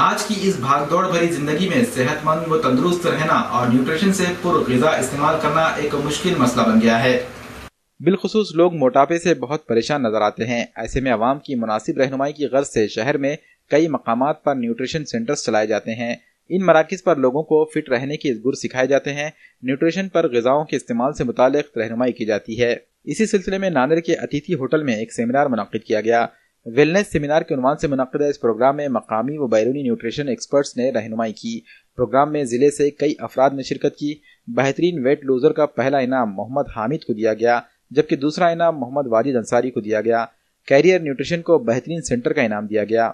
आज की इस भागदौड़ भरी जिंदगी में सेहतमंद व तंदुरुस्त रहना और न्यूट्रिशन से पुरग़िज़ा इस्तेमाल करना एक मुश्किल मसला बन गया है। बिलखुसूस लोग मोटापे से बहुत परेशान नजर आते हैं। ऐसे में अवाम की मुनासिब रहनुमाई की गर्ज से शहर में कई मकामात पर न्यूट्रिशन सेंटर्स चलाए जाते हैं। इन मराकिज़ पर लोगों को फिट रहने के गुर सिखाए जाते हैं। न्यूट्रिशन पर ग़िज़ाओं के इस्तेमाल से मुतालिक रहनुमाई की जाती है। इसी सिलसिले में नांदेड़ के अतिथि होटल में एक सेमिनार मुनक़्क़िद किया गया। वेलनेस सेमिनार के उन्वान से मुनक़्क़िद इस प्रोग्राम में मकामी व बैरूनी न्यूट्रिशन एक्सपर्ट्स ने रहनुमाई की। प्रोग्राम में जिले से कई अफराद ने शिरकत की। बेहतरीन वेट लूजर का पहला इनाम मोहम्मद हामिद को दिया गया, जबकि दूसरा इनाम मोहम्मद वाजिद अंसारी को दिया गया। कैरियर न्यूट्रिशन को बेहतरीन सेंटर का इनाम दिया गया।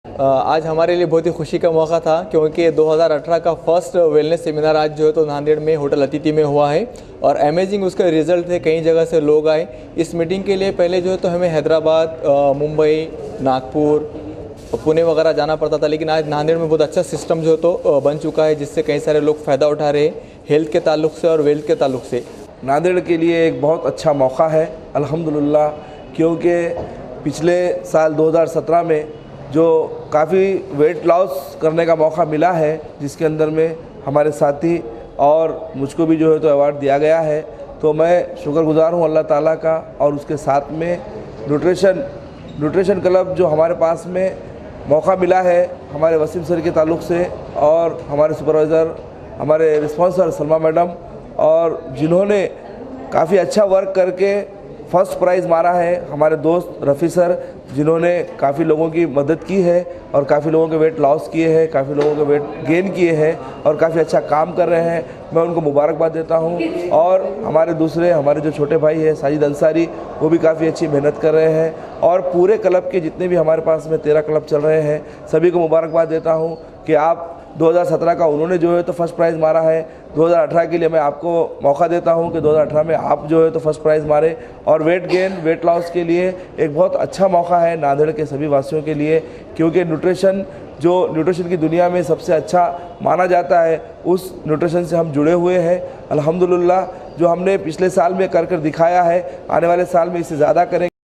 आज हमारे लिए बहुत ही खुशी का मौका था, क्योंकि 2018 का फर्स्ट वेलनेस सेमिनार आज जो है तो नांदेड़ में होटल अतिथि में हुआ है और अमेजिंग उसका रिजल्ट है। कई जगह से लोग आए इस मीटिंग के लिए। पहले जो है तो हमें हैदराबाद, मुंबई, नागपुर, पुणे वगैरह जाना पड़ता था, लेकिन आज नांदेड़ में बहुत अच्छा सिस्टम जो है तो बन चुका है, जिससे कई सारे लोग फ़ायदा उठा रहे हैं हेल्थ के ताल्लुक से और वेल्थ के ताल्लुक से। नांदेड़ के लिए एक बहुत अच्छा मौका है अल्हम्दुलिल्लाह, क्योंकि पिछले साल 2017 में जो काफ़ी वेट लॉस करने का मौका मिला है, जिसके अंदर में हमारे साथी और मुझको भी जो है तो अवार्ड दिया गया है, तो मैं शुक्रगुजार हूँ अल्लाह ताला का। और उसके साथ में न्यूट्रिशन क्लब जो हमारे पास में मौका मिला है हमारे वसीम सर के ताल्लुक़ से, और हमारे सुपरवाइज़र हमारे रिस्पॉन्सर सलमा मैडम, और जिन्होंने काफ़ी अच्छा वर्क करके फर्स्ट प्राइज़ मारा है, हमारे दोस्त रफ़ी सर, जिन्होंने काफ़ी लोगों की मदद की है और काफ़ी लोगों के वेट लॉस किए हैं, काफ़ी लोगों के वेट गेन किए हैं और काफ़ी अच्छा काम कर रहे हैं। मैं उनको मुबारकबाद देता हूं। और हमारे जो छोटे भाई हैं साजिद अंसारी, वो भी काफ़ी अच्छी मेहनत कर रहे हैं। और पूरे क्लब के जितने भी हमारे पास में 13 क्लब चल रहे हैं, सभी को मुबारकबाद देता हूँ कि आप 2017 का उन्होंने जो है तो फर्स्ट प्राइज़ मारा है। 2018 के लिए मैं आपको मौका देता हूं कि 2018 में आप जो है तो फर्स्ट प्राइज़ मारे। और वेट लॉस के लिए एक बहुत अच्छा मौका है नांदेड़ के सभी वासियों के लिए, क्योंकि न्यूट्रिशन की दुनिया में सबसे अच्छा माना जाता है, उस न्यूट्रिशन से हम जुड़े हुए हैं। अल्हम्दुलिल्लाह जो हमने पिछले साल में कर दिखाया है, आने वाले साल में इससे ज़्यादा करेंगे।